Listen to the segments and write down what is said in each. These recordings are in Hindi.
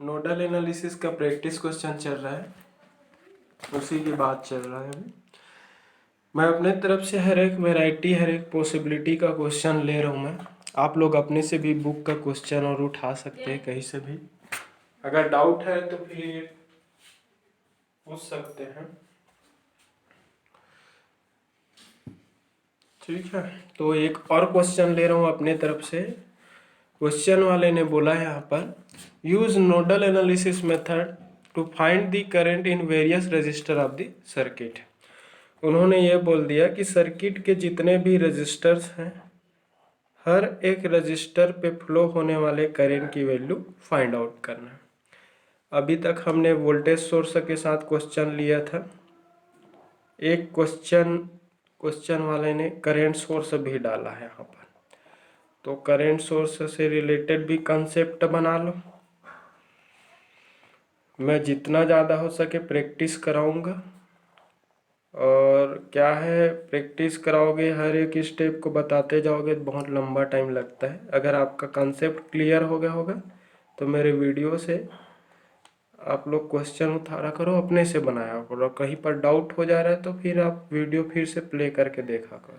नोडल एनालिसिस का प्रैक्टिस क्वेश्चन चल रहा है, उसी की बात चल रहा है अभी। मैं अपने तरफ से हर एक वैरायटी, हर एक पॉसिबिलिटी का क्वेश्चन ले रहा हूँ मैं। आप लोग अपने से भी बुक का क्वेश्चन और उठा सकते हैं कहीं से भी। अगर डाउट है तो फिर पूछ सकते हैं, ठीक है। तो एक और क्वेश्चन ले रहा हूँ अपने तरफ से। क्वेश्चन वाले ने बोला है यहाँ पर, use nodal analysis method to find the current in various resistor of the circuit. उन्होंने ये बोल दिया कि सर्किट के जितने भी रजिस्टर्स हैं, हर एक रजिस्टर पे फ्लो होने वाले करंट की वैल्यू फाइंड आउट करना है। अभी तक हमने वोल्टेज सोर्स के साथ क्वेश्चन लिया था। एक क्वेश्चन वाले ने करंट सोर्स भी डाला है यहाँ पर, तो करंट सोर्स से रिलेटेड भी कंसेप्ट बना लो। मैं जितना ज़्यादा हो सके प्रैक्टिस कराऊंगा, और क्या है, प्रैक्टिस कराओगे, हर एक स्टेप को बताते जाओगे तो बहुत लंबा टाइम लगता है। अगर आपका कंसेप्ट क्लियर हो गया होगा तो मेरे वीडियो से आप लोग क्वेश्चन उतारा करो, अपने से बनाया करो। कहीं पर डाउट हो जा रहा है तो फिर आप वीडियो फिर से प्ले करके देखा करो,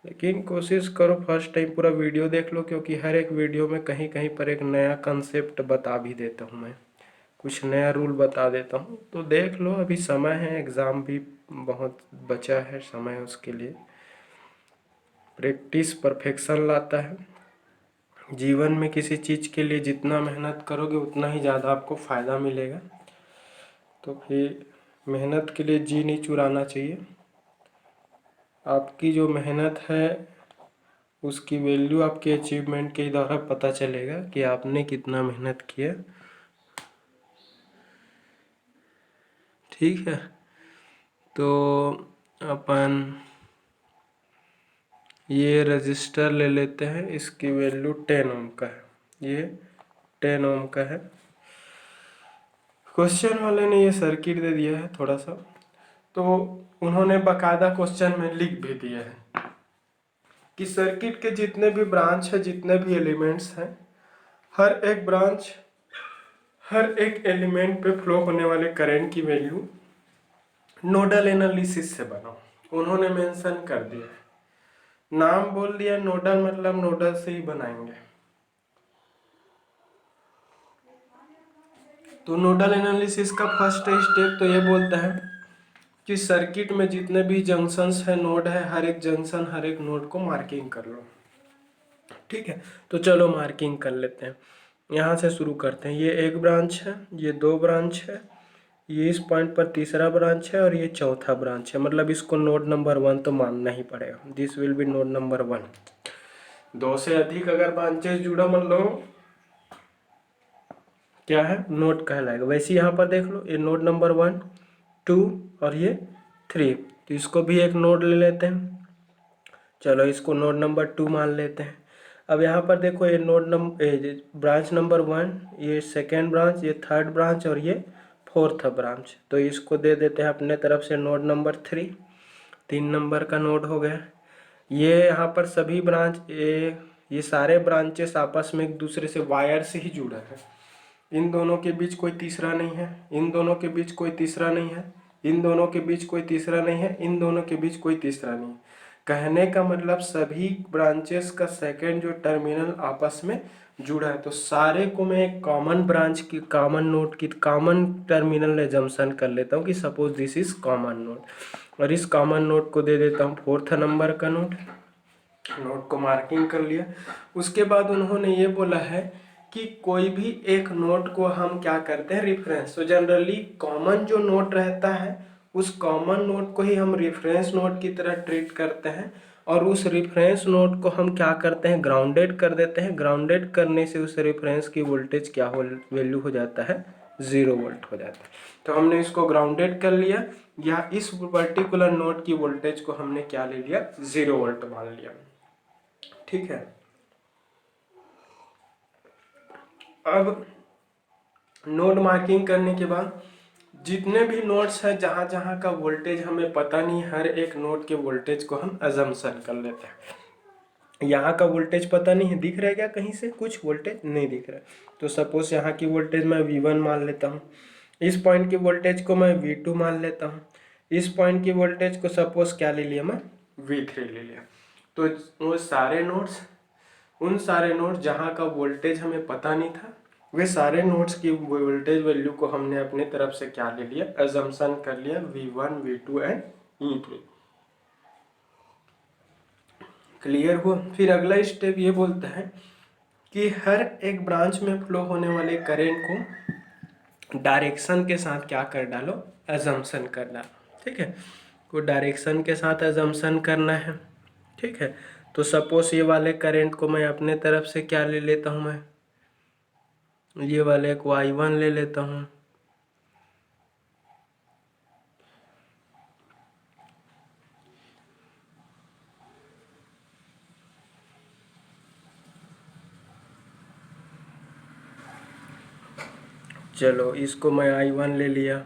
लेकिन कोशिश करो फर्स्ट टाइम पूरा वीडियो देख लो, क्योंकि हर एक वीडियो में कहीं कहीं पर एक नया कंसेप्ट बता भी देता हूँ मैं, कुछ नया रूल बता देता हूँ। तो देख लो, अभी समय है, एग्ज़ाम भी बहुत बचा है समय, उसके लिए प्रैक्टिस परफेक्शन लाता है। जीवन में किसी चीज़ के लिए जितना मेहनत करोगे उतना ही ज़्यादा आपको फ़ायदा मिलेगा। तो फिर मेहनत के लिए जी नहीं चुराना चाहिए। आपकी जो मेहनत है उसकी वैल्यू आपके अचीवमेंट के द्वारा पता चलेगा कि आपने कितना मेहनत किया, ठीक है। तो अपन ये रजिस्टर ले लेते हैं, इसकी वैल्यू 10 ओम का है, ये 10 ओम का है। क्वेश्चन वाले ने ये सर्किट दे दिया है थोड़ा सा, तो उन्होंने बाकायदा क्वेश्चन में लिख भी दिया है कि सर्किट के जितने भी ब्रांच है, जितने भी एलिमेंट्स हैं, हर एक ब्रांच, हर एक एलिमेंट पे फ्लो होने वाले करंट की वैल्यू नोडल एनालिसिस से बनाओ। उन्होंने मेंशन कर दिया है, नाम बोल दिया नोडल, मतलब नोडल से ही बनाएंगे। तो नोडल एनालिसिस का फर्स्ट स्टेप तो ये बोलता है कि सर्किट में जितने भी जंक्शंस है, नोड है, हर एक जंक्शन, हर एक नोड को मार्किंग कर लो, ठीक है। तो चलो मार्किंग कर लेते हैं, यहाँ से शुरू करते हैं। ये एक ब्रांच है, ये दो ब्रांच है, ये इस पॉइंट पर तीसरा ब्रांच है, और ये चौथा ब्रांच है। मतलब इसको नोड नंबर 1 तो मानना ही पड़ेगा, this will V node number 1। दो से अधिक अगर ब्रांचेस जुड़ा, मान लो क्या है, नोड कहलाएगा। वैसे यहाँ पर देख लो, ये नोड नंबर 1, 2 और ये 3, तो इसको भी एक नोड ले लेते हैं। चलो इसको नोड नंबर 2 मान लेते हैं। अब यहाँ पर देखो, ये ब्रांच नंबर 1, ये सेकेंड ब्रांच, ये थर्ड ब्रांच और ये फोर्थ ब्रांच, तो इसको दे देते हैं अपने तरफ से नोड नंबर 3। 3 नंबर का नोड हो गया। ये यहाँ पर सभी ब्रांच, ये सारे ब्रांचेस आपस में एक दूसरे से वायर से ही जुड़ा है। इन दोनों के बीच कोई तीसरा नहीं है, इन दोनों के बीच कोई तीसरा नहीं है, इन दोनों के बीच कोई तीसरा नहीं है, इन दोनों के बीच कोई तीसरा नहीं है। कहने का मतलब सभी ब्रांचेस का सेकेंड जो टर्मिनल आपस में जुड़ा है, तो सारे को मैं एक कॉमन ब्रांच की, कॉमन नोड की, कॉमन टर्मिनल एजम्पशन कर लेता हूँ कि suppose this is common node, और इस कॉमन नोड को दे देता हूँ फोर्थ नंबर का नोड। नोड को मार्किंग कर लिया। उसके बाद उन्होंने ये बोला है कि कोई भी एक नोड को हम क्या करते हैं, रेफरेंस। तो जनरली कॉमन जो नोड रहता है, उस कॉमन नोड को ही हम रेफरेंस नोड की तरह ट्रीट करते हैं, और उस रेफरेंस नोड को हम क्या करते हैं, ग्राउंडेड कर देते हैं। ग्राउंडेड करने से उस रेफरेंस की वोल्टेज क्या वैल्यू हो जाता है, 0 वोल्ट हो जाता है। तो हमने इसको ग्राउंडेड कर लिया, या इस पर्टिकुलर नोड की वोल्टेज को हमने क्या ले लिया, 0 वोल्ट मान लिया, ठीक है। अब नोड मार्किंग करने के बाद जितने भी नोड्स हैं, जहाँ जहाँ का वोल्टेज हमें पता नहीं, हर एक नोड के वोल्टेज को हम अजम्पशन कर लेते हैं। यहाँ का वोल्टेज पता नहीं है, दिख रहा है क्या कहीं से? कुछ वोल्टेज नहीं दिख रहा है। तो सपोज यहाँ की वोल्टेज मैं V1 मान लेता हूँ, इस पॉइंट की वोल्टेज को मैं V2 मान लेता हूँ, इस पॉइंट की वोल्टेज को सपोज क्या ले लिया मैं? V3 ले लिया। तो वो सारे नोड्स, उन सारे नोड्स जहाँ का वोल्टेज हमें पता नहीं था, वे सारे नोड्स की वोल्टेज वैल्यू को हमने अपने तरफ से क्या ले लिया? अजम्पशन कर लिया V1, V2 and E3। Clear हुआ? फिर अगला स्टेप ये बोलता है कि हर एक ब्रांच में फ्लो होने वाले करेंट को डायरेक्शन के साथ क्या कर डालो? अजम्पशन कर डालो। ठीक है, को डायरेक्शन के साथ अजम्पशन करना है। ठीक है, तो सपोज ये वाले करंट को मैं अपने तरफ से क्या ले लेता हूँ? मैं ये वाले को I1 ले लेता हूँ। चलो इसको मैं I1 ले लिया,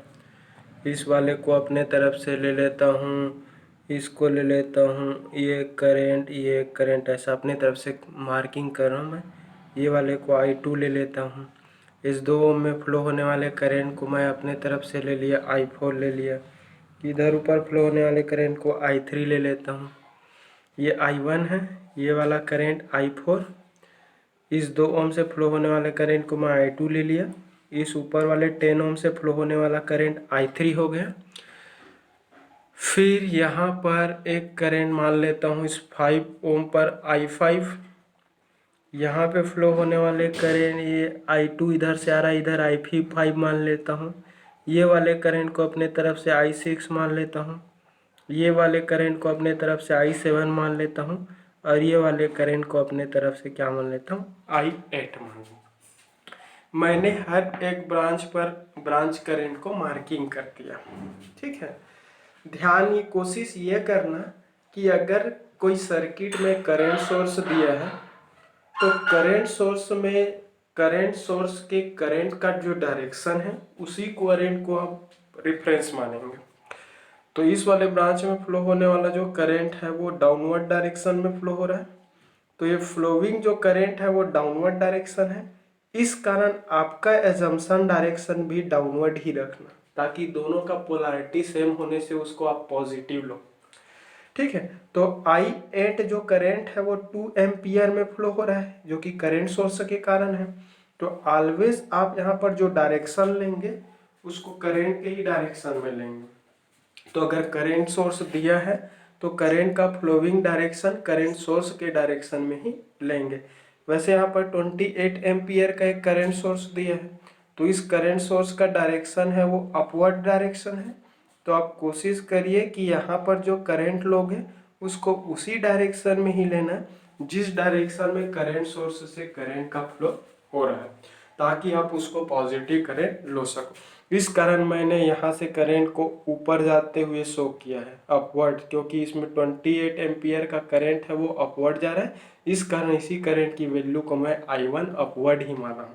इस वाले को अपने तरफ से ले लेता हूँ, इसको ले लेता हूँ, ये करंट ऐसा अपने तरफ से मार्किंग कर रहा हूँ मैं। ये वाले को I2 ले लेता हूँ, इस 2 ओम में फ्लो होने वाले करंट को मैं अपने तरफ से ले लिया, I4 ले लिया। इधर ऊपर फ्लो होने वाले करंट को I3 ले लेता हूँ, ये I1 है, ये वाला करंट I4, इस 2 ओम से फ्लो होने वाले करंट को मैं I2 ले लिया, इस ऊपर वाले 10 ओम से फ्लो होने वाला करंट I3 हो गया। फिर यहाँ पर एक करंट मान लेता हूँ इस 5 ओम पर I5, यहाँ पे फ्लो होने वाले करंट ये I2 इधर से आ रहा है, इधर I5 मान लेता हूँ। ये वाले करंट को अपने तरफ से I6 मान लेता हूँ, ये वाले करंट को अपने तरफ से I7 मान लेता हूँ, और ये वाले करंट को अपने तरफ से क्या मान लेता हूँ? I8 मान लेता हूँ। मैंने हर एक ब्रांच पर ब्रांच करंट को मार्किंग कर दिया। ठीक है, ध्यान ये कोशिश ये करना कि अगर कोई सर्किट में करंट सोर्स दिया है तो करंट सोर्स के करंट का जो डायरेक्शन है उसी करंट को आप रेफरेंस मानेंगे। तो इस वाले ब्रांच में फ्लो होने वाला जो करंट है वो डाउनवर्ड डायरेक्शन में फ्लो हो रहा है, तो ये फ्लोइंग जो करंट है वो डाउनवर्ड डायरेक्शन है। इस कारण आपका एजम्पशन डायरेक्शन भी डाउनवर्ड ही रखना, ताकि दोनों का पोलैरिटी सेम होने से उसको आप पॉजिटिव लो। ठीक है, तो I8 जो करंट है वो 2 एम्पियर में फ्लो हो रहा है, जो कि करंट सोर्स के कारण है। तो ऑलवेज आप यहाँ पर जो डायरेक्शन लेंगे उसको करंट के ही डायरेक्शन में लेंगे। तो अगर करंट सोर्स दिया है तो करंट का फ्लोइंग डायरेक्शन करंट सोर्स के डायरेक्शन में ही लेंगे। वैसे यहाँ पर 28 एम्पियर का एक करंट सोर्स दिया है, तो इस करंट सोर्स का डायरेक्शन है वो अपवर्ड डायरेक्शन है। तो आप कोशिश करिए कि यहाँ पर जो करंट लोगे उसको उसी डायरेक्शन में ही लेना जिस डायरेक्शन में करंट सोर्स से करंट का फ्लो हो रहा है, ताकि आप उसको पॉजिटिव करंट लो सको। इस कारण मैंने यहाँ से करंट को ऊपर जाते हुए शो किया है अपवर्ड, क्योंकि इसमें 28 एम्पियर का करंट है वो अपवर्ड जा रहा है। इस कारण इसी करंट की वैल्यू को मैं I1 अपवर्ड ही माना हूँ।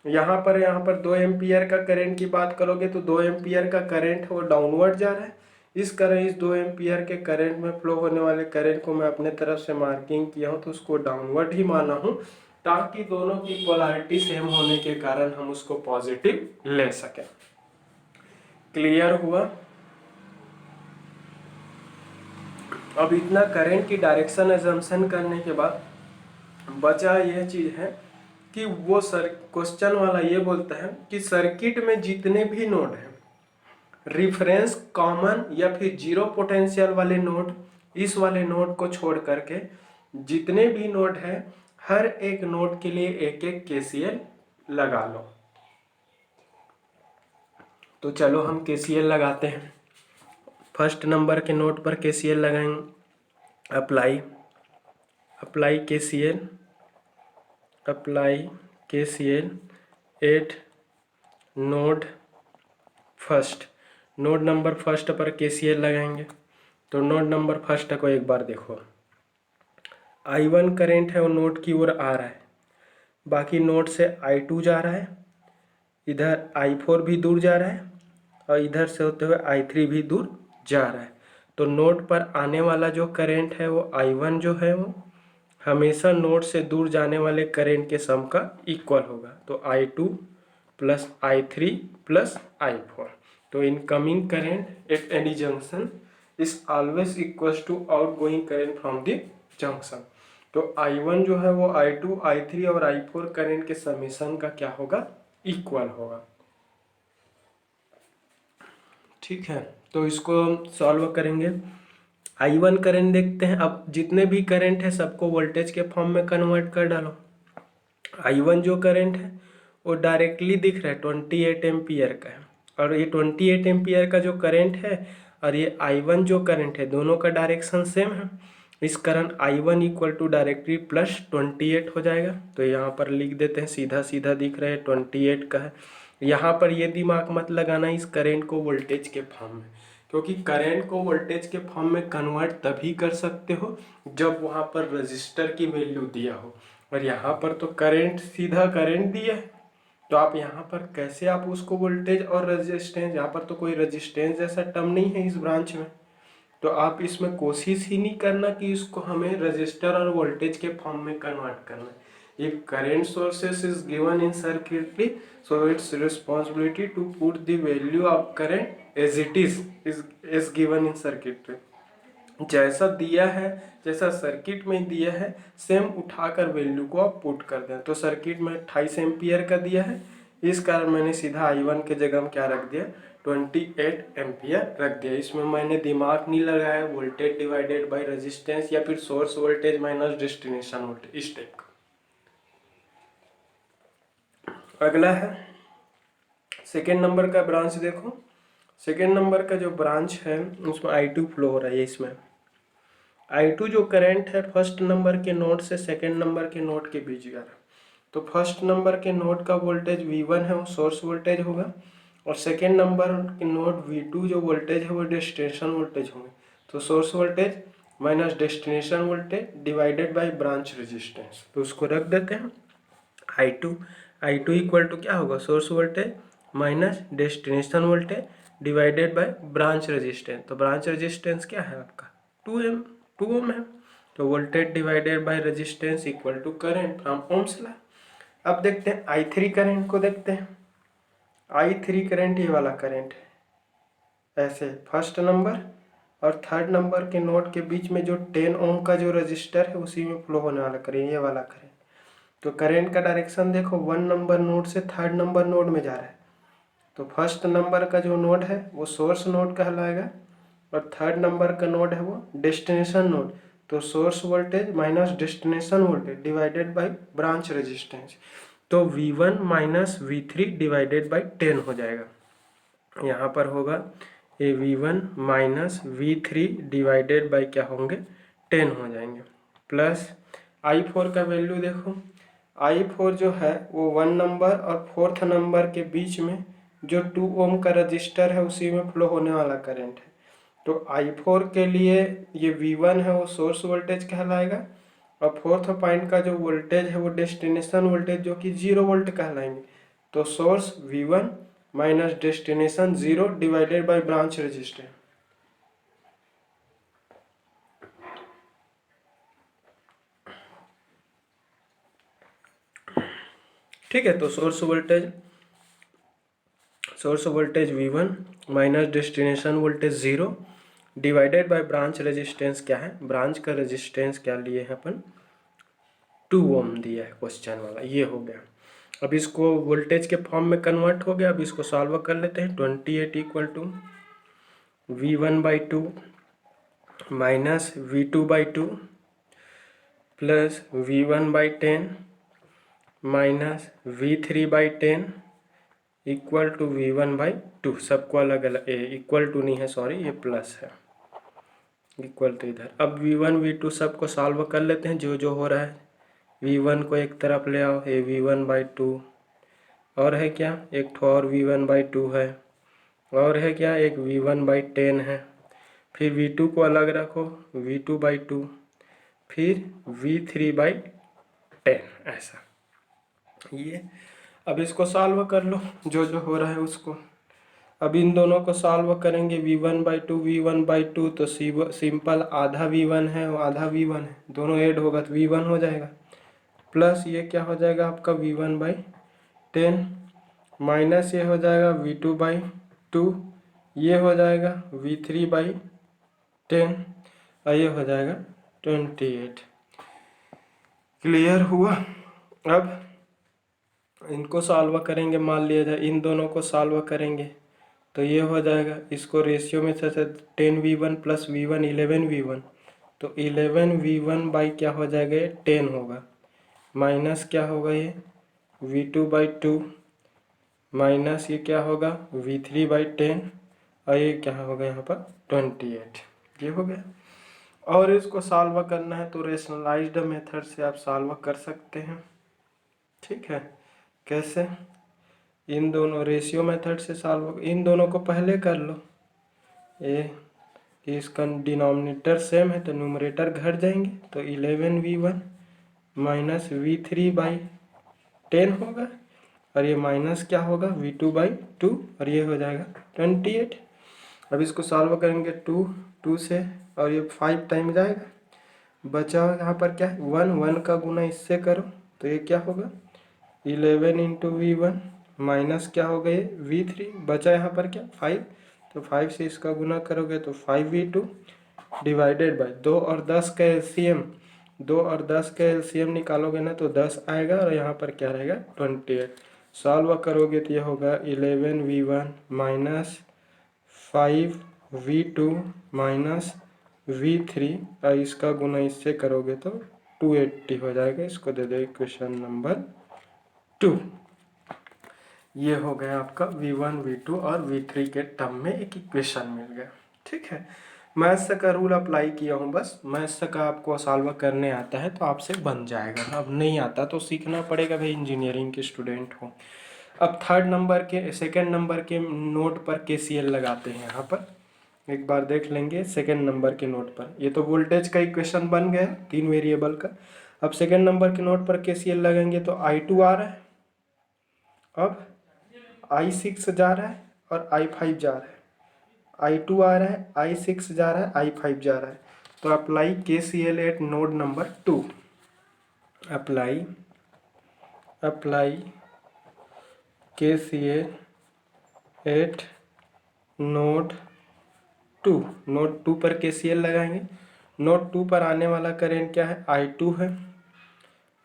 यहाँ पर 2 एम्पियर का करंट की बात करोगे तो 2 एम्पियर का करंट है वो डाउनवर्ड जा रहा है। इस कारण इस 2 एम्पियर के करंट में फ्लो होने वाले करंट को मैं अपने तरफ से मार्किंग किया हूँ, तो उसको डाउनवर्ड ही माना हूँ, ताकि दोनों की पोलैरिटी सेम होने के कारण हम उसको पॉजिटिव ले सकें। क्लियर हुआ? अब इतना करंट की डायरेक्शन अजम्पशन करने के बाद बचा यह चीज है कि वो क्वेश्चन वाला ये बोलता है कि सर्किट में जितने भी नोड हैं, रिफरेंस, कॉमन या फिर जीरो पोटेंशियल वाले नोड, इस वाले नोड को छोड़ करके जितने भी नोड हैं हर एक नोड के लिए एक एक KCL लगा लो। तो चलो हम KCL लगाते हैं। फर्स्ट नंबर के नोड पर KCL लगाएंगे। Apply KCL eight node first. Node number first पर KCL लगाएंगे। तो नोड नंबर फर्स्ट को एक बार देखो, I1 करेंट है वो नोड की ओर आ रहा है, बाकी नोड से I2 जा रहा है, इधर I4 भी दूर जा रहा है, और इधर से होते हुए I3 भी दूर जा रहा है। तो नोड पर आने वाला जो करंट है वो I1 जो है वो हमेशा नोड से दूर जाने वाले करंट के सम का इक्वल होगा। तो I2 plus I3 plus I4। तो incoming current at any junction is always equals to outgoing current from the junction. तो I1 जो है वो I2, I3 और I4 करंट के समेशन का क्या होगा, इक्वल होगा। ठीक है, तो इसको सॉल्व करेंगे। I1 करंट देखते हैं। अब जितने भी करंट है सबको वोल्टेज के फॉर्म में कन्वर्ट कर डालो। I1 जो करंट है वो डायरेक्टली दिख रहा है 28 एम्पियर का है, और ये 28 एम्पियर का जो करंट है और ये I1 जो करंट है दोनों का डायरेक्शन सेम है। इस कारण I1 equal to directly plus 28 हो जाएगा। तो यहाँ पर लिख देते हैं, सीधा सीधा दिख रहा है 28 का है। यहाँ पर ये दिमाग मत लगाना इस करंट को वोल्टेज के फॉर्म में, क्योंकि करंट को वोल्टेज के फॉर्म में कन्वर्ट तभी कर सकते हो जब वहाँ पर रजिस्टर की वैल्यू दिया हो, और यहाँ पर तो करंट सीधा करंट दिया है। तो आप यहाँ पर कैसे आप उसको वोल्टेज और रेजिस्टेंस, यहाँ पर तो कोई रेजिस्टेंस जैसा टर्म नहीं है इस ब्रांच में, तो आप इसमें कोशिश ही नहीं करना कि इसको हमें रजिस्टर और वोल्टेज के फॉर्म में कन्वर्ट करना है। ये current sources is given in circuitry, so it's responsibility to put the value of current as it is given in circuitry. जैसा दिया है, जैसा सर्किट में दिया है, सेम उठाकर वैल्यू को आप पुट कर दें। तो सर्किट में 28 एम्पियर का दिया है, इस कारण मैंने सीधा I1 के जगह में क्या रख दिया, 28 एम्पियर रख दिया। इसमें मैंने दिमाग नहीं लगाया वोल्टेज डिवाइडेड बाय रेजिस्टेंस या फिर source voltage minus destination voltage, इस टाइप का। अगला है सेकेंड नंबर का ब्रांच। देखो सेकेंड नंबर का जो ब्रांच है उसमें I2 फ्लो हो रहा है। इसमें I2 जो करंट है फर्स्ट नंबर के नोड से सेकेंड नंबर के नोड के बीच जा रहा है। तो फर्स्ट नंबर के नोड का वोल्टेज V1 है वो सोर्स वोल्टेज होगा, और सेकेंड नंबर के नोड V2 जो वोल्टेज है वो डेस्टिनेशन वोल्टेज होंगे। तो source voltage minus destination voltage divided by branch resistance. तो उसको रख देते हैं I2 इक्वल टू क्या होगा, source voltage minus destination voltage divided by branch resistance. तो ब्रांच रेजिस्टेंस क्या है आपका 2 ओम है। तो voltage divided by resistance equal to current from ohm's law. अब देखते हैं I3 करंट को देखते हैं। I3 करंट ये वाला करंट है, ऐसे फर्स्ट नंबर और थर्ड नंबर के नोड के बीच में जो 10 ओम का जो रजिस्टर है उसी में फ्लो होने वाला करंट, ये वाला करंट। तो करंट का डायरेक्शन देखो 1 नंबर नोड से थर्ड नंबर नोड में जा रहा है। तो फर्स्ट नंबर का जो नोड है वो सोर्स नोड कहलाएगा, और थर्ड नंबर का नोड है वो डेस्टिनेशन नोड। तो source voltage minus destination voltage divided by branch resistance. तो V1 minus V3 divided by 10 हो जाएगा। यहाँ पर होगा ये V1 minus V3 divided by क्या होंगे 10 हो जाएंगे। प्लस I4 का वैल्यू देखो, I4 जो है वो 1 नंबर और फोर्थ नंबर के बीच में जो 2 ओम का रजिस्टर है उसी में फ्लो होने वाला करंट है। तो I4 के लिए ये V1 है वो सोर्स वोल्टेज कहलाएगा, और फोर्थ पॉइंट का जो वोल्टेज है वो डेस्टिनेशन वोल्टेज जो कि 0 वोल्ट कहलाएंगे। तो source V1 minus destination 0 divided by branch resistance. ठीक है, तो source voltage V1 minus destination voltage 0 divided by branch resistance क्या है, ब्रांच का रेजिस्टेंस क्या लिए हैं अपन 2 ओम दिया है क्वेश्चन वाला, ये हो गया। अब इसको वोल्टेज के फॉर्म में कन्वर्ट हो गया। अब इसको सॉल्व कर लेते हैं। 28 equal to V1/2 minus V2/2 plus V1/10 minus V3/10 equal to V1/2। सबको अलग अलग, इक्वल टू नहीं है सॉरी, ये प्लस है, इक्वल टू इधर। अब V1 V2 सबको सॉल्व कर लेते हैं जो जो हो रहा है। V1 को एक तरफ ले आओ, ये V1/2 और है क्या, एक ठो और V1/2 है, और है क्या, एक V1/10 है। फिर V2 को अलग रखो, V2/2, फिर V3/10, ऐसा ये। अब इसको सॉल्व कर लो जो जो हो रहा है उसको। अब इन दोनों को सॉल्व करेंगे, v1/2 v1/2, तो सिंपल आधा v1 है और आधा v1 है, दोनों ऐड होगा तो v1 हो जाएगा, प्लस ये क्या हो जाएगा आपका v1/10 माइनस ये हो जाएगा v2/2, ये हो जाएगा v3/10 और ये हो जाएगा 28। क्लियर हुआ। अब इनको सॉल्व करेंगे, मान लिया जाए इन दोनों को सॉल्व करेंगे तो ये हो जाएगा, इसको रेशियो में से 10v1 प्लस v1 11v1, तो 11v1 बाई क्या हो जाएगा, ये 10 होगा, माइनस क्या होगा ये v2/2 माइनस ये क्या होगा v3/10 और ये क्या होगा यहाँ पर 28, ये हो गया। और इसको सॉल्व करना है तो रेशनलाइज्ड मेथड से आप सॉल्व कर सकते हैं, ठीक है। कैसे, इन दोनों रेशियो मेथड से सॉल्व, इन दोनों को पहले कर लो, ये इसका डिनोमिनेटर सेम है तो न्यूमरेटर घट जाएंगे, तो 11v1 माइनस v3/10 होगा और ये माइनस क्या होगा v2/2 और ये हो जाएगा 28। अब इसको सॉल्व करेंगे 2 से और ये 5 टाइम जाएगा, बचा यहाँ पर क्या है 1 का गुना इससे करो तो ये क्या होगा 11 इंटू v1 माइनस क्या हो गए v3, बचा यहाँ पर क्या 5, तो 5 से इसका गुना करोगे तो 5v2 डिवाइडेड बाय 2 और 10 का एलसीएम, 2 और 10 का एलसीएम निकालोगे ना तो 10 आएगा और यहाँ पर क्या रहेगा 28। सॉल्व करोगे तो ये होगा 11v1 minus 5v2 minus v3 और इसका गुना इससे करोगे तो 280 हो जाएगा। इसको दे दो इक्वेशन नंबर 2। ये हो गया आपका v1 v2 और v3 के टर्म में एक इक्वेशन मिल गया, ठीक है। मैथ्स का रूल अप्लाई किया हूँ, बस मैथ्स का आपको सॉल्व करने आता है तो आपसे बन जाएगा, अब नहीं आता तो सीखना पड़ेगा भाई, इंजीनियरिंग के स्टूडेंट हो। अब सेकेंड नंबर के नोट पर KCL लगाते हैं, यहाँ पर एक बार देख लेंगे सेकेंड नंबर के नोट पर। ये तो वोल्टेज का इक्वेशन बन गया 3 वेरिएबल का। अब सेकेंड नंबर के नोट पर KCL लगाएंगे तो I2 आ रहा है, अब I6 जा रहा है और I5 जा रहा है, I2 आ रहा है, I6 जा रहा है, I5 जा रहा है, तो apply KCL eight node number 2, apply KCL eight node 2, node 2 पर KCL लगाएंगे। नोड 2 पर आने वाला करंट क्या है I2 है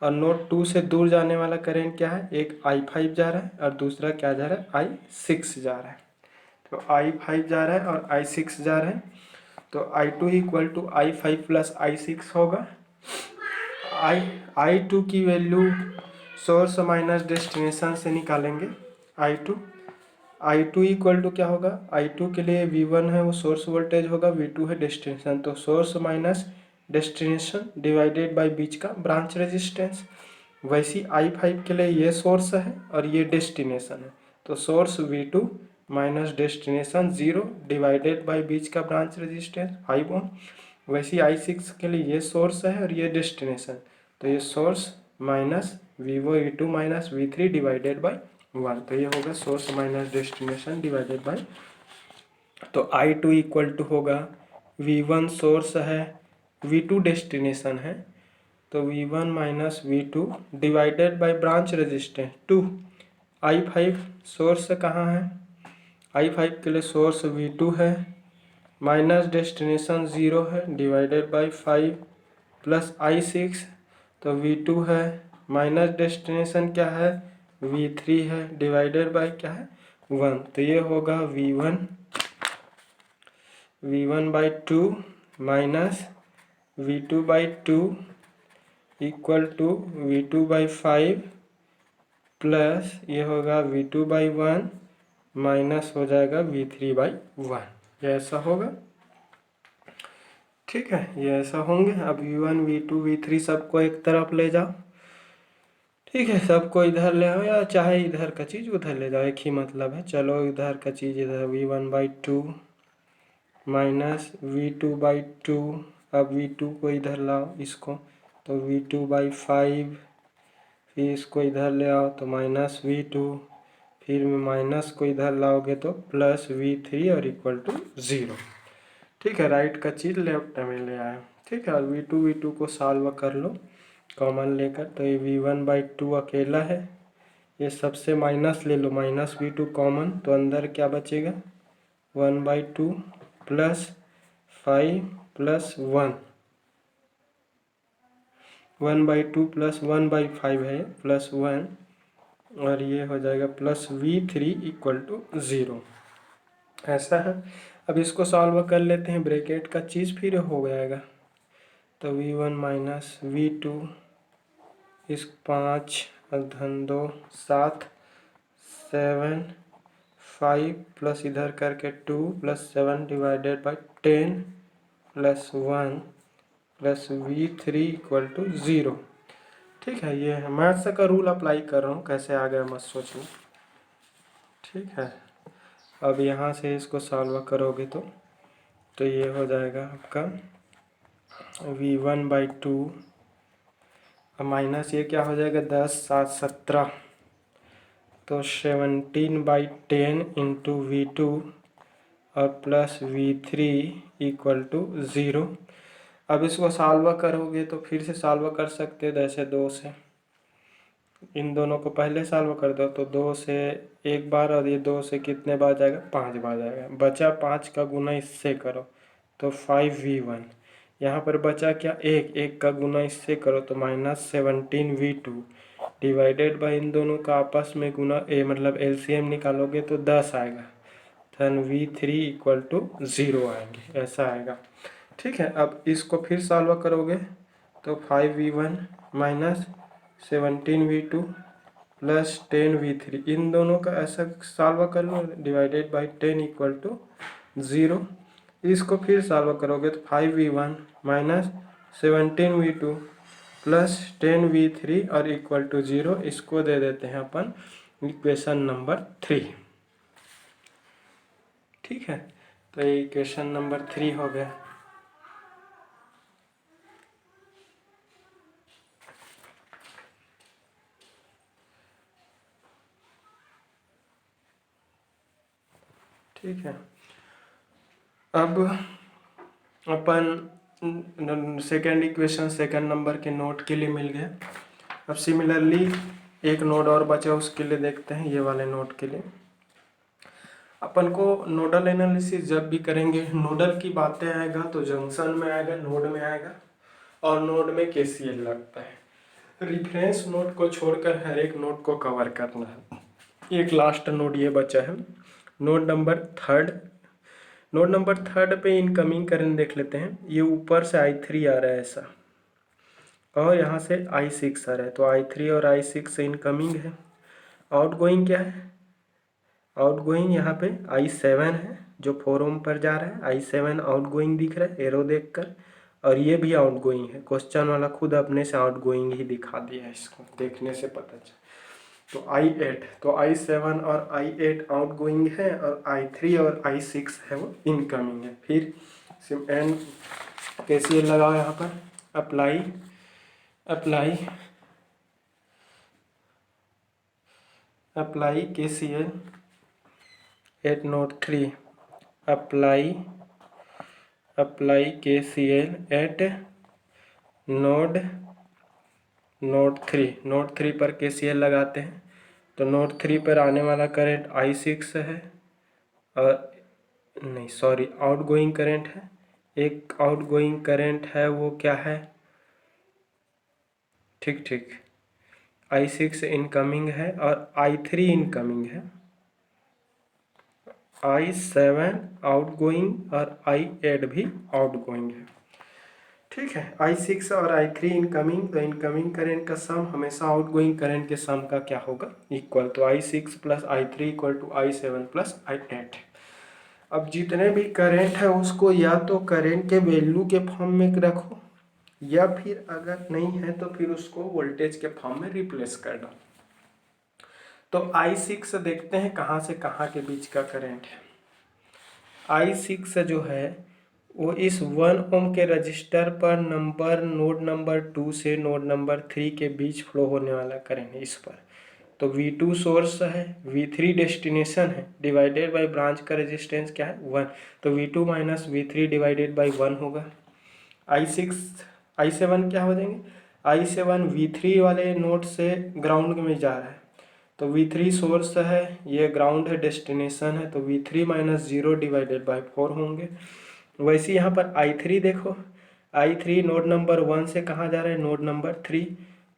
और नोड 2 से दूर जाने वाला करंट क्या है, एक I5 जा रहा है और दूसरा क्या जा रहा है I6 जा रहा है, तो I5 जा रहा है और I6 जा रहा है, तो I2 equal to I5 plus I6 होगा। I2 की वैल्यू सोर्स माइनस डेस्टिनेशन से निकालेंगे, I2 इक्वल टू क्या होगा, I2 के लिए V1 है वो सोर्स वोल्टेज होगा, V2 है डेस्टिनेशन, तो source minus destination divided by बीच का ब्रांच रेजिस्टेंस। वैसी I5 के लिए ये सोर्स है और ये डेस्टिनेशन है, तो source V2 minus destination 0 divided by बीच का ब्रांच रेजिस्टेंस 5 ओम। वैसी I6 के लिए ये सोर्स है और ये डेस्टिनेशन, तो ये source minus V2 minus V3 divided by 1, तो ये होगा source minus destination divided bye, तो I2 इक्वल टू होगा V1 सोर्स है, V2 डेस्टिनेशन है, तो V1 minus V2 divided by branch resistance 2। I5 source कहाँ है, I5 के लिए सोर्स V2 है माइनस डेस्टिनेशन 0 है डिवाइडेड बाय 5 प्लस I6, तो V2 है माइनस डेस्टिनेशन क्या है V3 है डिवाइडेड बाय क्या है 1, तो ये होगा V1/2 minus V2/2 equal to V2/5 plus ये होगा V2/1 माइनस हो जाएगा V3/1, ये ऐसा होगा, ठीक है, ये ऐसा होंगे। अब V1 V2 V3 सबको एक तरफ ले जाओ, ठीक है, सबको इधर ले आओ या चाहे इधर का चीज़ उधर ले जाओ, एक ही मतलब है। चलो इधर का चीज़ इधर V1/2 माइनस V2/2, अब V2 को इधर लाओ इसको, तो V2/5, फिर इसको इधर ले आओ तो माइनस V2, फिर माइनस को इधर लाओगे तो प्लस V3 और इक्वल टू 0। ठीक है, राइट का चीज़ लेफ्ट में ले आया। ठीक है, और V2 को सॉल्व कर लो कॉमन लेकर। तो ये V1/2 अकेला है, ये सबसे माइनस ले लो, माइनस V2 कॉमन, तो अंदर क्या बचेगा 1/2 प्लस 5 प्लस 1, 1/2 प्लस 1/5 है प्लस 1, और ये हो जाएगा प्लस V3 इक्वल टू 0। ऐसा है। अब इसको सॉल्व कर लेते हैं, ब्रैकेट का चीज़ फिर हो जाएगा। तो V1 माइनस V2 इस 5 और धन 2 7 7 5 प्लस इधर करके 2 plus 7 divided by 10 plus 1 plus V3 equal to 0। ठीक है, ये है मैथ्स का रूल अप्लाई कर रहा हूँ, कैसे आ गया मत सोचना। ठीक है, अब यहाँ से इसको सॉल्व करोगे तो ये हो जाएगा आपका V1/2 माइनस ये क्या हो जाएगा 10 7 17, तो 17/10 इंटू V2 और प्लस V3 इक्वल टू 0। अब इसको सॉल्व करोगे तो फिर से सॉल्व कर सकते हो, जैसे 2 से इन दोनों को पहले सॉल्व कर दो, तो 2 से एक बार और ये 2 से कितने बार जाएगा 5 बार जाएगा, बचा 5 का गुना इससे करो तो 5V1। यहाँ पर बचा क्या एक का गुना इससे करो तो माइनस 17V2 डिवाइडेड बाई इन दोनों का आपस में गुना मतलब LCM निकालोगे तो 10 आएगा, धन V3 इक्वल टू 0 आएंगे, ऐसा आएगा। ठीक है, अब इसको फिर सॉल्व करोगे तो 5V1 minus 17V2 plus 10V3, इन दोनों का ऐसा सॉल्व कर लो, डिवाइडेड बाई 10 इक्वल टू 0। इसको फिर सॉल्व करोगे तो 5V1 minus 17V2 plus 10V3 और इक्वल टू 0। इसको दे देते हैं अपन इक्वेशन नंबर 3। ठीक है, तो ये इक्वेशन नंबर 3 हो गया। ठीक है, अब अपन सेकेंड इक्वेशन सेकेंड नंबर के नोट के लिए मिल गया। अब सिमिलरली एक नोड और बचा, उसके लिए देखते हैं, ये वाले नोड के लिए अपन को नोडल एनालिसिस जब भी करेंगे, नोडल की बातें आएगा तो जंक्शन में आएगा, नोड में आएगा, और नोड में KCL लगता है। रिफरेंस नोड को छोड़कर हर एक नोड को कवर करना है। एक लास्ट नोड ये बचा है, नोड नंबर 3। नोड नंबर 3 पे इनकमिंग करंट देख लेते हैं। ये ऊपर से I3 आ रहा है ऐसा, और यहाँ से I6 आ रहा है, तो I3 और I6 से इनकमिंग है। आउटगोइंग क्या है, आउटगोइंग यहाँ पे I7 है जो 4 ओम पर जा रहा है, I7 आउटगोइंग दिख रहा है एरो देखकर, और ये भी आउटगोइंग है। क्वेश्चन वाला खुद अपने से आउटगोइंग ही दिखा दिया है, इसको देखने से पता चला। तो I8, तो I7 और I8 आउटगोइंग है, और I3 और I6 है वो इनकमिंग है। फिर एंड KCL लगाओ यहाँ पर, apply KCL eight node 3, apply KCL eight node 3। Node 3 पर KCL लगाते हैं, तो नोड 3 पर आने वाला करंट I6 है, और नहीं सॉरी आउटगोइंग करंट है, एक आउटगोइंग करंट है वो क्या है, ठीक I6 इनकमिंग है और I3 इनकमिंग है, I7 आउटगोइंग और I8 भी आउटगोइंग है। ठीक है, I6 और I3 इनकमिंग, तो इनकमिंग करंट का सम हमेशा आउटगोइंग करंट के सम का क्या होगा, इक्वल, तो I6 plus I3 equal to I7 plus I8। अब जितने भी करंट है उसको या तो करंट के वैल्यू के फॉर्म में रखो, या फिर अगर नहीं है तो फिर उसको वोल्टेज के फॉर्म में रिप्लेस कर दो। तो I6 देखते हैं कहाँ से कहाँ के बीच का करंट है। I6 जो है वो इस 1 ओम के रजिस्टर पर नोड नंबर 2 से नोड नंबर 3 के बीच फ्लो होने वाला करंट है, इस पर तो V2 सोर्स है, V3 डेस्टिनेशन है, डिवाइडेड बाय ब्रांच का रेजिस्टेंस क्या है 1, तो V2 minus V3 divided by 1 होगा। I7 क्या हो जाएंगे, I7 V3 वाले नोड से ग्राउंड में जा रहा है, तो V3 सोर्स है, ये ग्राउंड है, डेस्टिनेशन है, तो V3 माइनस 0 डिवाइडेड बाई 4 होंगे। वैसे यहाँ पर I3 देखो, I3 नोड नंबर 1 से कहाँ जा रहा है, नोड नंबर 3,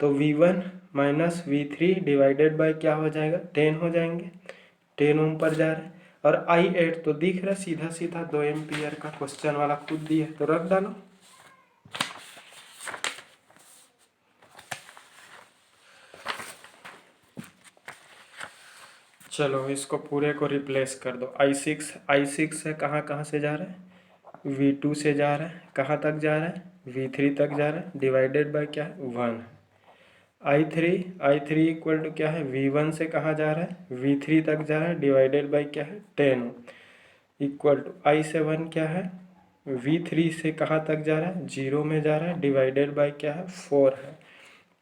तो V1 minus V3 divided by क्या हो जाएगा 10 हो जाएंगे, 10 ओम पर जा रहा है। और I8 तो दिख रहा है सीधा सीधा 2 एम्पियर का, क्वेश्चन वाला खुद दिया है, तो रख डालो। चलो इसको पूरे को रिप्लेस कर दो। I6 है, कहाँ कहाँ से जा रहा है, V2 से जा रहा है, कहाँ तक जा रहा है, V3 तक जा रहा है, डिवाइडेड बाय क्या है 1। I3 इक्वल टू क्या है, V1 से कहाँ जा रहा है, V3 तक जा रहा है, डिवाइडेड बाय क्या है 10, इक्वल टू I7 क्या है, V3 से कहाँ तक जा रहा है, 0 में जा रहा है, डिवाइडेड बाय क्या है 4 है,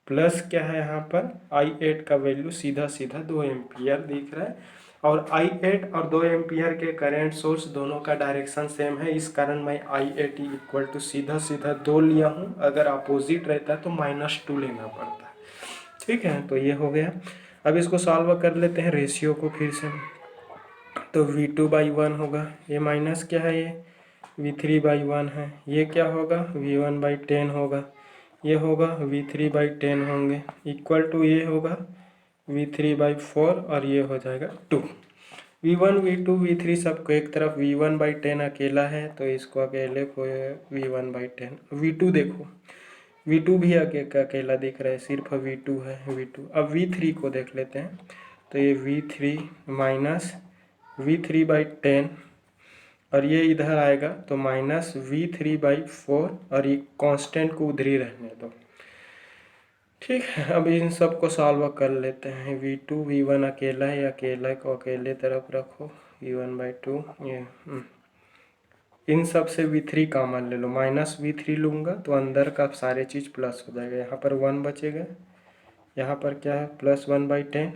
प्लस क्या है यहाँ पर I8 का वैल्यू सीधा सीधा 2 एम्पियर दिख रहा है, और I8 और 2 एम्पियर के करंट सोर्स दोनों का डायरेक्शन सेम है, इस कारण मैं I8 इक्वल टू सीधा सीधा 2 लिया हूँ, अगर अपोजिट रहता तो -2 लेना पड़ता। ठीक है, तो ये हो गया। अब इसको सॉल्व कर लेते हैं रेशियो को फिर से, तो V2/1 होगा, ये माइनस क्या है, ये V3/1 है, ये क्या होगा V1/10 होगा, ये होगा V3/10 होंगे, इक्वल टू ये होगा V3/4 और ये हो जाएगा 2। V1 V2 V3 सबको एक तरफ, V1/10 अकेला है तो इसको अकेले को V1/10, V2 देखो V2 भी अकेला दिख रहा है, सिर्फ V2 है V2। अब V3 को देख लेते हैं, तो ये V3 माइनस V3/10 और ये इधर आएगा तो माइनस V3/4 और ये कांस्टेंट को उधर ही रहने दो। ठीक है, अब इन सब को सॉल्व कर लेते हैं। V2 V1 अकेला है, अकेला को अकेले तरफ रखो, V1/2 ये इन सब से V3 कॉमन ले लो, माइनस V3 लूँगा तो अंदर का सारे चीज़ प्लस हो जाएगा, यहाँ पर 1 बचेगा, यहाँ पर क्या है +1/10,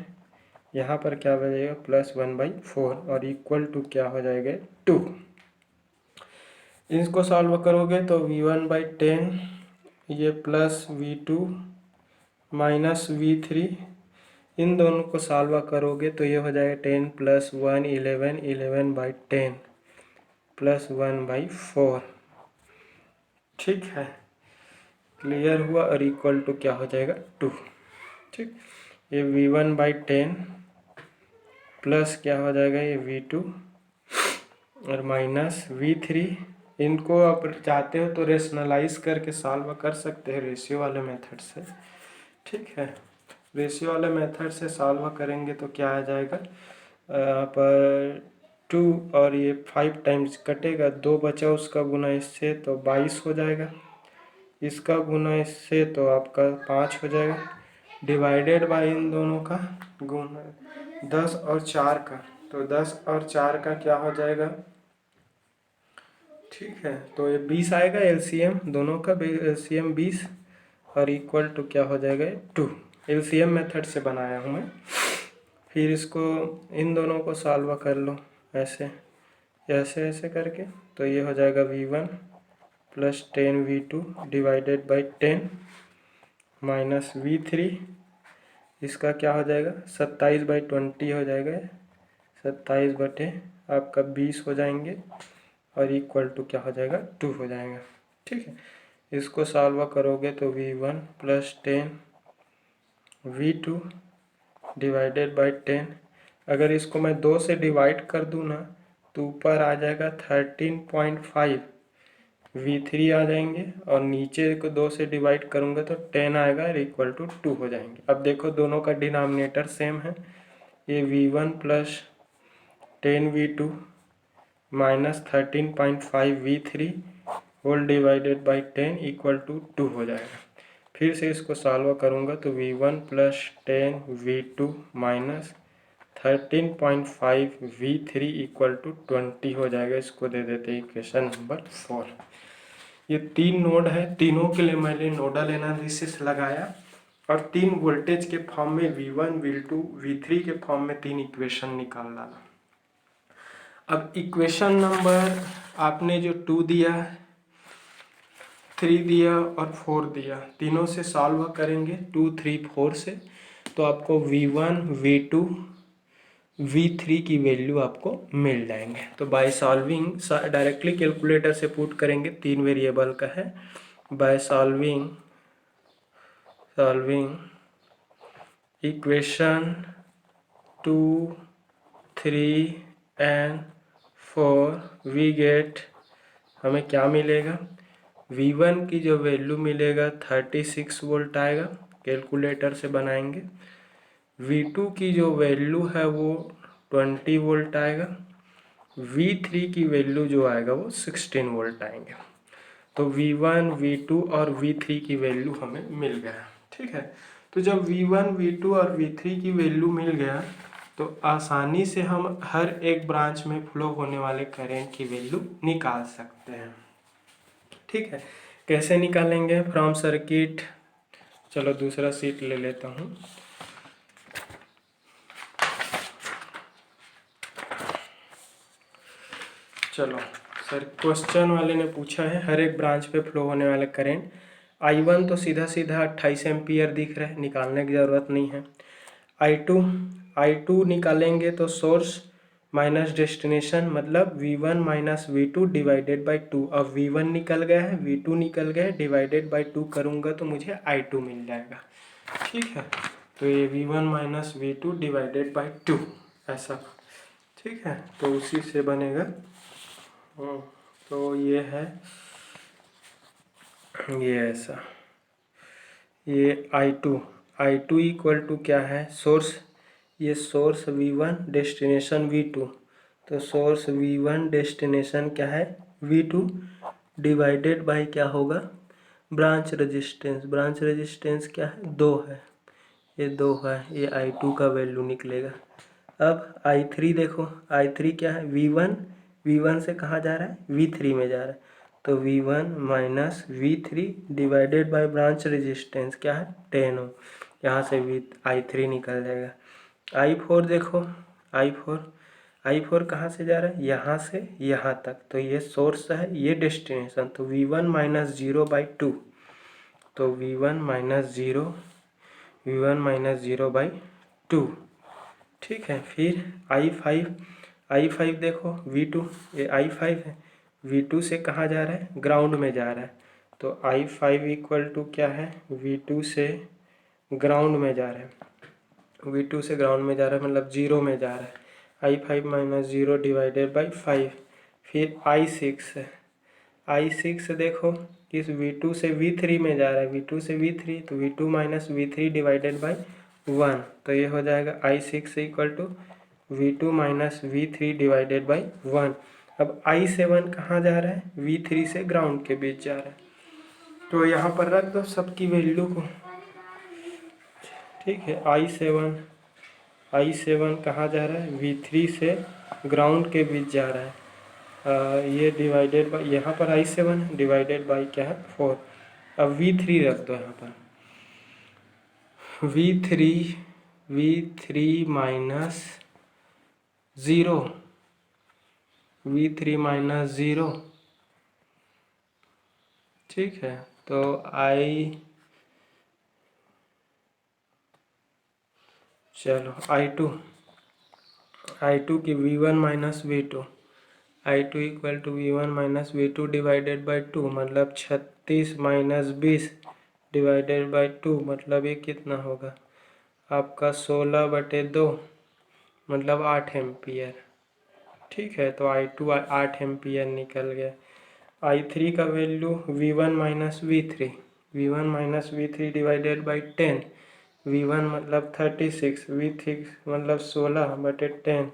यहाँ पर क्या बचेगा +1/4 और इक्वल टू क्या हो जाएगा 2। इसको सॉल्व करोगे तो V1/10 ये प्लस V2 माइनस V3, इन दोनों को सॉल्व करोगे तो ये हो जाएगा 10 + 1 11, 11/10 + 1/4। ठीक है, क्लियर हुआ, और इक्वल टू क्या हो जाएगा 2। ठीक, ये V1/10 प्लस क्या हो जाएगा ये V2 और माइनस V3। इनको आप चाहते हो तो रेशनलाइज करके सॉल्व कर सकते हैं रेशियो वाले मेथड से। ठीक है, रेशियो वाले मेथड से सॉल्व करेंगे तो क्या आ जाएगा, पर 2 और ये 5 टाइम्स कटेगा, 2 बचा उसका गुना इससे तो 22 हो जाएगा, इसका गुना इससे तो आपका 5 हो जाएगा, डिवाइडेड बाय इन दोनों का गुना 10 और 4 का, तो 10 और 4 का क्या हो जाएगा। ठीक है, तो ये 20 आएगा, एलसीएम दोनों का एलसीएम 20 और इक्वल टू क्या हो जाएगा 2। एलसीएम मेथड से बनाया हूँ मैं। फिर इसको इन दोनों को सॉल्व कर लो ऐसे ऐसे ऐसे करके, तो ये हो जाएगा V1 + 10 V2 divided by 10 minus V3, इसका क्या हो जाएगा 27/20 हो जाएगा, 27 बटे आपका 20 हो जाएंगे और इक्वल टू क्या हो जाएगा 2 हो जाएगा। ठीक है, इसको सॉल्व करोगे तो V1 + 10 V2 डिवाइडेड बाई 10, अगर इसको मैं 2 से डिवाइड कर दूँ ना तो ऊपर आ जाएगा 13.5 V3 आ जाएंगे, और नीचे को 2 से डिवाइड करूँगा तो 10 आएगा और इक्वल टू 2 हो जाएंगे। अब देखो दोनों का डिनोमिनेटर सेम है, ये V1 + 10 V2 minus 13.5 V3 whole divided by 10 equal to 2 हो जाएगा। फिर से इसको सॉल्व करूँगा तो V1 + 10 V2 minus 13.5 V3 equal to 20 हो जाएगा। इसको दे देते हैं इक्वेशन नंबर 4। ये 3 नोड है, तीनों के लिए मैंने नोडल एनालिसिस लगाया और 3 वोल्टेज के फॉर्म में V1 V2 V3 के फॉर्म में 3 इक्वेशन निकाल डाला। अब इक्वेशन नंबर आपने जो 2 दिया, 3 दिया और 4 दिया, तीनों से सॉल्व करेंगे 2, 3, 4 से, तो आपको V1 V2 V3 की वैल्यू आपको मिल जाएंगे। तो बाय सॉल्विंग डायरेक्टली कैलकुलेटर से पुट करेंगे, 3 वेरिएबल का है। By solving equation 2, 3 and 4 we get, हमें क्या मिलेगा, V1 की जो वैल्यू मिलेगा 36 वोल्ट आएगा, कैलकुलेटर से बनाएंगे। V2 की जो वैल्यू है वो 20 वोल्ट आएगा। V3 की वैल्यू जो आएगा वो 16 वोल्ट आएंगे। तो V1 V2 और V3 की वैल्यू हमें मिल गया। ठीक है, तो जब V1 V2 और V3 की वैल्यू मिल गया तो आसानी से हम हर एक ब्रांच में फ्लो होने वाले करंट की वैल्यू निकाल सकते हैं। ठीक है, कैसे निकालेंगे, फ्रॉम सर्किट, चलो दूसरा सीट ले लेता हूँ। चलो सर, क्वेश्चन वाले ने पूछा है हर एक ब्रांच पे फ्लो होने वाले करंट। I1 तो सीधा सीधा 28 एम्पियर दिख रहा है, निकालने की ज़रूरत नहीं है। I2 निकालेंगे तो सोर्स माइनस डेस्टिनेशन, मतलब V1 minus V2 divided by 2। अब V1 निकल गया है, V2 निकल गया है, डिवाइडेड बाई 2 करूँगा तो मुझे I2 मिल जाएगा। ठीक है, तो ये V1 minus V2 divided by 2 ऐसा। ठीक है, तो उसी से बनेगा। तो ये है, ये ऐसा, ये I2 इक्वल टू क्या है, सोर्स, ये सोर्स V1 डेस्टिनेशन V2, तो सोर्स V1 डेस्टिनेशन क्या है V2 डिवाइडेड बाय क्या होगा, ब्रांच रेजिस्टेंस क्या है 2 है, ये 2 है, ये I2 का वैल्यू निकलेगा। अब I3 देखो, I3 क्या है, V1 से कहाँ जा रहा है, V3 में जा रहा है, तो V1 minus V3 divided by branch resistance क्या है 10 ओम, यहाँ से I3 निकल जाएगा। I4 देखो, I4 कहाँ से जा रहा है, यहाँ से यहाँ तक, तो ये सोर्स है, ये डेस्टिनेशन, तो V1 माइनस 0/2, तो V1 माइनस 0/2। ठीक है, फिर I5 देखो, V2, ये I5 है, V2 से कहाँ जा रहा है, ग्राउंड में जा रहा है, तो I5 इक्वल टू क्या है, V2 से ग्राउंड में जा रहा है, V2 से ग्राउंड में जा रहा है मतलब 0 में जा रहा है, I5 माइनस 0 डिवाइडेड बाई 5। फिर I6 देखो, किस V2 से V3 में जा रहा है, V2 से V3, तो V2 minus V3 divided by 1, तो ये हो जाएगा I6 equal to V2 minus V3 divided by 1। अब I7 कहाँ जा रहा है, V3 से ग्राउंड के बीच जा रहा है, तो यहाँ पर रख दो सबकी वैल्यू को। ठीक है, I7 कहाँ जा रहा है, V3 से ग्राउंड के बीच जा रहा है, ये डिवाइडेड बाई, यहाँ पर I7 डिवाइडेड बाई क्या है 4। अब V3 रख दो यहाँ पर, V3 माइनस 0, V3 माइनस 0। ठीक है, तो चलो I2 की V1 minus V2, I2 equal to V1 minus V2 divided by 2, मतलब 36 माइनस 20 डिवाइडेड बाई 2, मतलब ये कितना होगा आपका 16/2, मतलब 8 एम्पियर। ठीक है, तो I2 8 एम्पियर निकल गया। I3 का value V1 minus V3 divided by 10, V1 मतलब 36, V3 मतलब 16/10,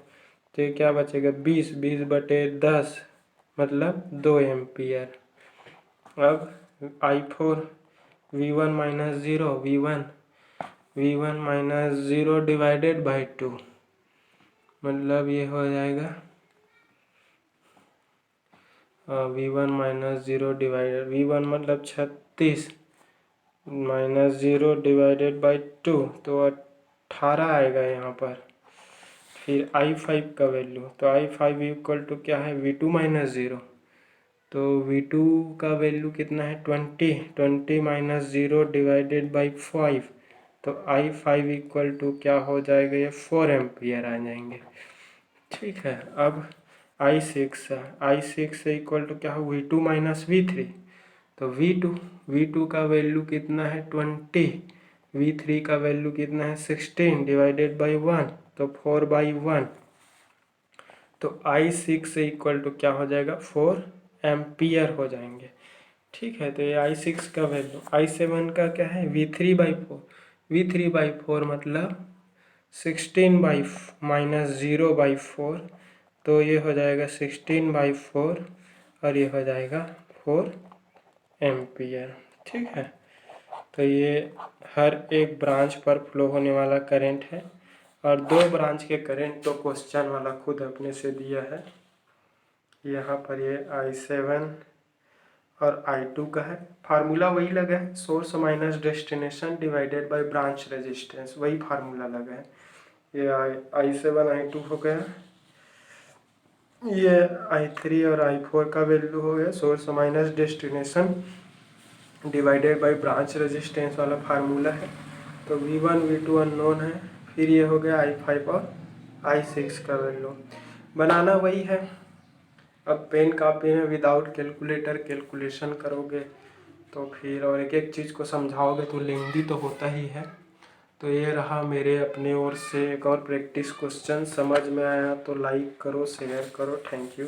तो ये क्या बचेगा 20/10, मतलब 2 एम्पियर। अब I4 V1 minus 0, V1 minus 0 divided by 2, मतलब ये हो जाएगा V1 माइनस 0 डिवाइडेड, V1 मतलब 36, -0 डिवाइडेड बाई 2, तो 18 आएगा यहाँ पर। फिर I5 का वैल्यू, तो I5 इक्वल टू क्या है, V2 माइनस 0। तो V2 का वैल्यू कितना है 20 माइनस 0 डिवाइडेड बाई 5। तो I5 इक्वल टू क्या हो जाएगा, ये 4 एम्पियर आ जाएंगे। ठीक है, अब I6 है, I6 इक्वल टू क्या हो, V2 माइनस V3। तो V2 का वैल्यू कितना है 20, V3 का वैल्यू कितना है 16 डिवाइडेड बाई 1, तो 4/1। तो I6 इक्वल टू क्या हो जाएगा, 4 एम्पियर हो जाएंगे। ठीक है, तो ये I6 का वैल्यू। I7 का क्या है, V3/4। V3/4 मतलब 16 माइनस 0/4, तो ये हो जाएगा 16/4 और ये हो जाएगा 4 एम्पियर। ठीक है, तो ये हर एक ब्रांच पर फ्लो होने वाला करंट है, और 2 ब्रांच के करंट तो क्वेश्चन वाला खुद अपने से दिया है। यहाँ पर ये I7 और I2 का है, फार्मूला वही लगा है, source minus destination divided by branch resistance, वही फार्मूला लगा है। ये I7 I2 हो गया, ये I3 और I4 का वैल्यू हो गया, source minus destination divided by branch resistance वाला फार्मूला है। तो V1 V2 अननोन है, फिर ये हो गया I5 और I6 का वैल्यू, बनाना वही है। अब पेन कॉपी में विदाउट कैलकुलेटर कैलकुलेशन करोगे तो फिर, और एक एक चीज़ को समझाओगे तो लेंदी तो होता ही है। तो ये रहा मेरे अपने ओर से एक और प्रैक्टिस क्वेश्चन। समझ में आया तो लाइक करो, शेयर करो। Thank you.